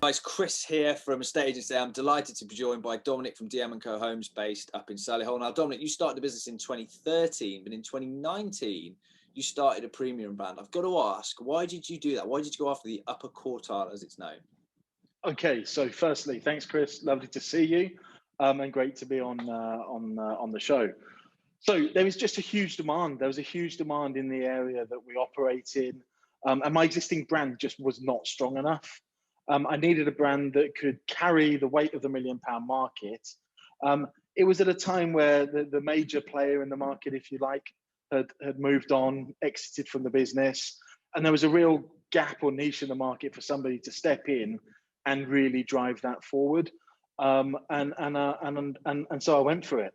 Guys, Chris here from Estate Agency. I'm delighted to be joined by Dominic from DM & Co Homes based up in Solihull. Now, Dominic, you started the business in 2013, but in 2019, you started a premium brand. I've got to ask, why did you do that? Why did you go after the upper quartile, as it's known? Okay, so firstly, thanks, Chris. Lovely to see you, and great to be on the show. So there was just a huge demand. There was a huge demand in the area that we operate in, and my existing brand just was not strong enough. I needed a brand that could carry the weight of the £1 million market. It was at a time where the major player in the market, if you like, had moved on, exited from the business, and there was a real gap or niche in the market for somebody to step in and really drive that forward. And so I went for it.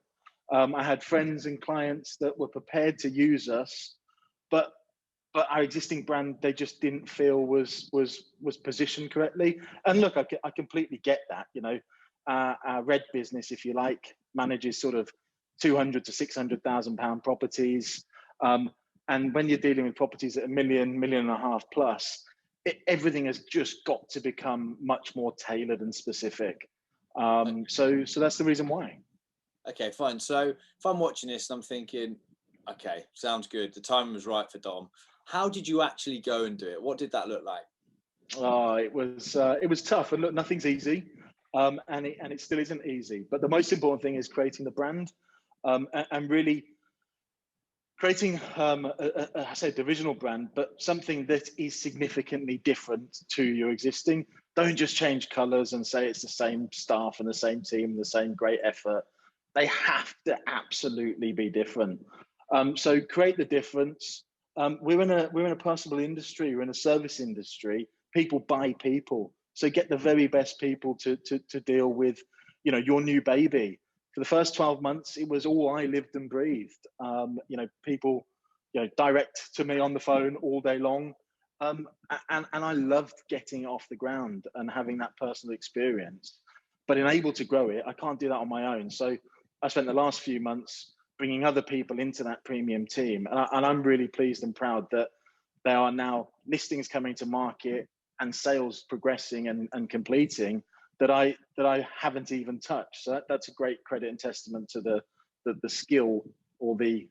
I had friends and clients that were prepared to use us, but our existing brand, they just didn't feel was positioned correctly. And look, I completely get that. You know, our red business, if you like, manages sort of 200 to 600,000 pound properties. And when you're dealing with properties at £1 million, £1.5 million plus, everything has just got to become much more tailored and specific. So that's the reason why. Okay, fine. So if I'm watching this and I'm thinking, okay, sounds good, the time was right for Dom. How did you actually go and do it? What did that look like? It was tough, and look, nothing's easy, and it still isn't easy. But the most important thing is creating the brand, and really creating, I say, a divisional brand, but something that is significantly different to your existing. Don't just change colours and say it's the same staff and the same team, the same great effort. They have to absolutely be different. So create the difference. We're in a personal industry. We're in a service industry. People buy people. So get the very best people to deal with, you know, your new baby. For the first 12 months, it was all I lived and breathed. You know, people, you know, direct to me on the phone all day long. And I loved getting it off the ground and having that personal experience. But in able to grow it, I can't do that on my own. So I spent the last few months bringing other people into that premium team. And I'm really pleased and proud that there are now listings coming to market and sales progressing and completing that I haven't even touched. So that's a great credit and testament to the skill or the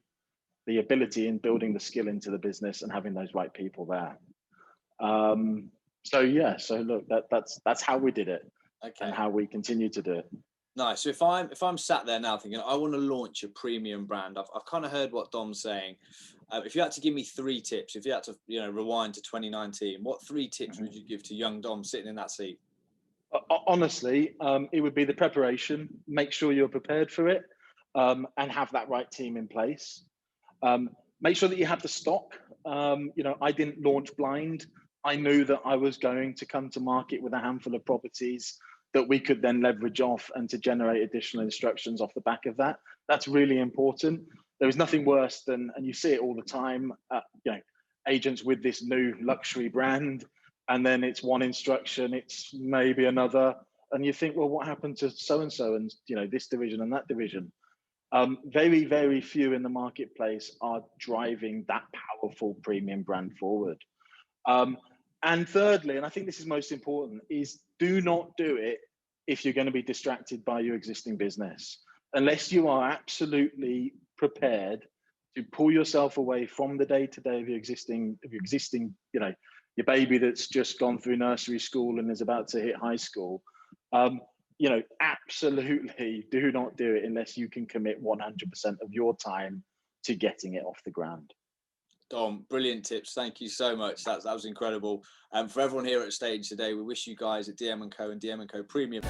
ability in building the skill into the business and having those right people there. So look, that's how we did it. Okay. And how we continue to do it. Nice. So if I'm sat there now thinking I want to launch a premium brand, I've kind of heard what Dom's saying. If you had to give me 3 tips, if you had to rewind to 2019, what 3 tips would you give to young Dom sitting in that seat? Honestly, it would be the preparation. Make sure you're prepared for it, and have that right team in place. Make sure that you have the stock. I didn't launch blind. I knew that I was going to come to market with a handful of properties that we could then leverage off and to generate additional instructions off the back of that. That's really important. There is nothing worse than, and you see it all the time, agents with this new luxury brand, and then it's one instruction, it's maybe another, and you think, well, what happened to so-and-so and this division and that division? Very, very few in the marketplace are driving that powerful premium brand forward. And thirdly, and I think this is most important, is do not do it if you're going to be distracted by your existing business. Unless you are absolutely prepared to pull yourself away from the day-to-day of your existing, your baby that's just gone through nursery school and is about to hit high school, absolutely do not do it unless you can commit 100% of your time to getting it off the ground. Dom, brilliant tips. Thank you so much. That was incredible. For everyone here at Stage today, we wish you guys at DM & Co and DM & Co Premium